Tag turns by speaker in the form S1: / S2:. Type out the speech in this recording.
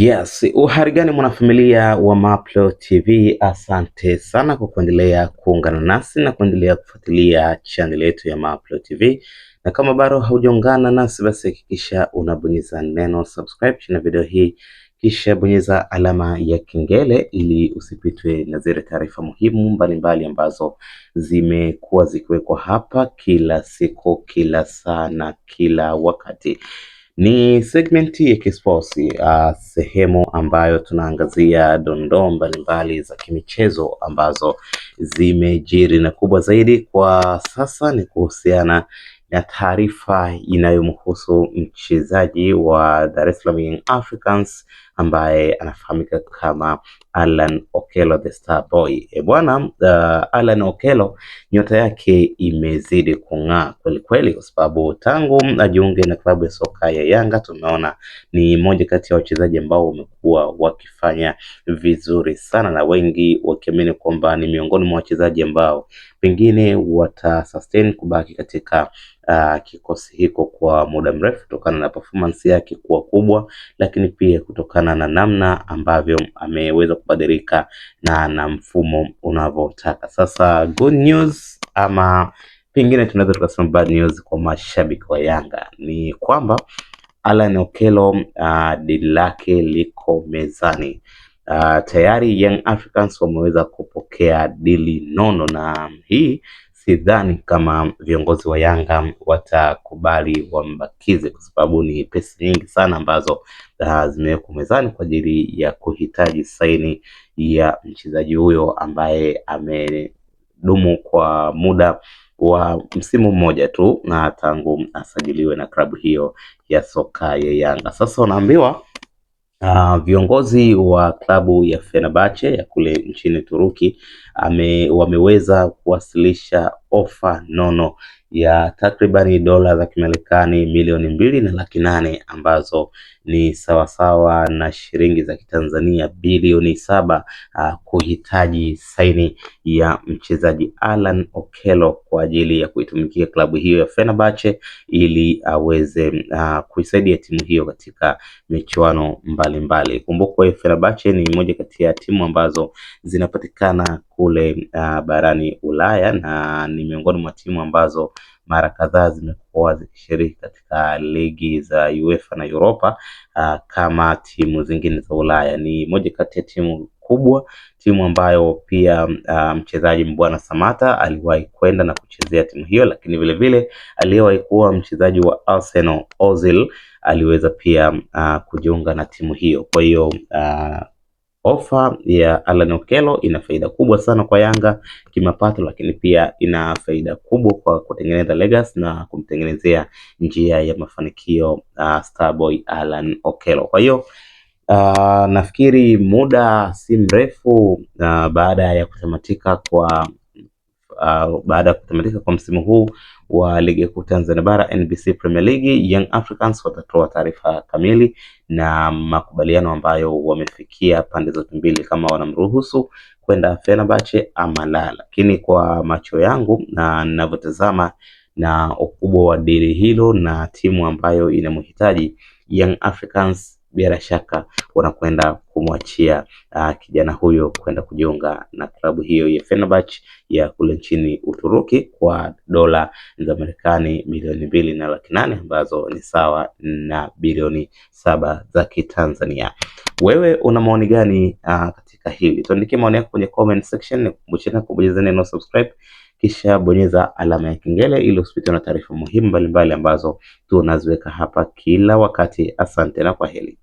S1: Yes, uhari gani mwanafamilia wa Mapro TV, asante sana kwa kuendelea kuungana nasi na kuendelea kufuatilia channel yetu ya Mapro TV, na kama bado haujaungana nasi basi hakikisha unabonyeza neno subscribe chini ya video hii, kisha bonyeza alama ya kengele ili usipitwe na zile taarifa muhimu mbalimbali ambazo zimekuwa zikiwekwa hapa kila siku, kila saa na kila wakati. Ni segmenti ya kisports, sehemu ambayo tunaangazia dondoo mbalimbali za kimichezo ambazo zimejiri, na kubwa zaidi kwa sasa ni kuhusiana na taarifa inayomhusu mchezaji wa Dar es Salaam Young Africans ambaye anafahamika kama Allan Okello the Star Boy. Bwana, Allan Okello nyota yake imezidi kung'aa kweli kweli, kwa sababu tangu ajiunge na klabu ya soka ya Yanga tumeona ni moja kati ya wachezaji ambao wamekuwa wakifanya vizuri sana, na wengi wakiamini kwamba ni miongoni mwa wachezaji ambao pengine watasustain kubaki katika kikosi hiko kwa muda mrefu kutokana na performance yake kuwa kubwa, lakini pia kutokana na namna ambavyo ameweza kubadilika na mfumo unavyotaka. Sasa good news ama pengine tunaweza tukasema bad news kwa mashabiki wa Yanga ni kwamba Allan Okello dili lake liko mezani. Tayari Young Africans wameweza kupokea dili nono, na hii sidhani kama viongozi wa Yanga watakubali wambakize, kwa sababu ni pesa nyingi sana ambazo zimewekwa mezani kwa ajili ya kuhitaji saini ya mchezaji huyo ambaye amedumu kwa muda wa msimu mmoja tu na tangu asajiliwe na klabu hiyo ya soka ya Yanga. Sasa unaambiwa viongozi wa klabu ya Fenerbahce ya kule nchini Turuki wameweza kuwasilisha ofa nono ya takribani dola za Kimarekani milioni 2.8 ambazo ni sawasawa na shilingi za Kitanzania bilioni 7 kuhitaji saini ya mchezaji Allan Okello kwa ajili ya kuitumikia klabu hiyo ya Fenerbahce ili aweze kuisaidia timu hiyo katika michuano mbalimbali. Kumbuka Fenerbahce ni moja kati ya timu ambazo zinapatikana kule barani Ulaya na ni miongoni mwa timu ambazo mara kadhaa zimekuwa zikishiriki katika ligi za UEFA na Europa kama timu zingine za Ulaya. Ni moja kati ya timu kubwa, timu ambayo pia mchezaji Mbwana Samata aliwahi kwenda na kuchezea timu hiyo, lakini vile vile aliyewahi kuwa mchezaji wa Arsenal Ozil aliweza pia kujiunga na timu hiyo. Kwa hiyo ofa ya Allan Okello ina faida kubwa sana kwa Yanga kimapato, lakini pia ina faida kubwa kwa kutengeneza legacy na kumtengenezea njia ya mafanikio Starboy Allan Okello. Kwa hiyo nafikiri muda si mrefu baada ya kutamatika kwa msimu huu wa ligi kuu Tanzania bara NBC Premier League, Young Africans watatoa taarifa kamili na makubaliano ambayo wamefikia pande zote mbili, kama wanamruhusu kwenda Fenerbahce ama la. Lakini kwa macho yangu na ninavyotazama na ukubwa wa dili hilo na timu ambayo inamhitaji Young Africans, bila shaka wanakwenda kumwachia kijana huyo kwenda kujiunga na klabu hiyo ya Fenerbahce ya kule nchini Uturuki kwa dola za Marekani milioni 2.8 ambazo ni sawa na bilioni 7 za Kitanzania. Wewe una maoni gani katika hili? Tuandikie maoni yako kwenye comment section, na kukumbusha kubonyeza neno subscribe kisha bonyeza alama ya kengele ili usipitwe na taarifa muhimu mbalimbali ambazo tunaziweka hapa kila wakati. Asante na kwaheri.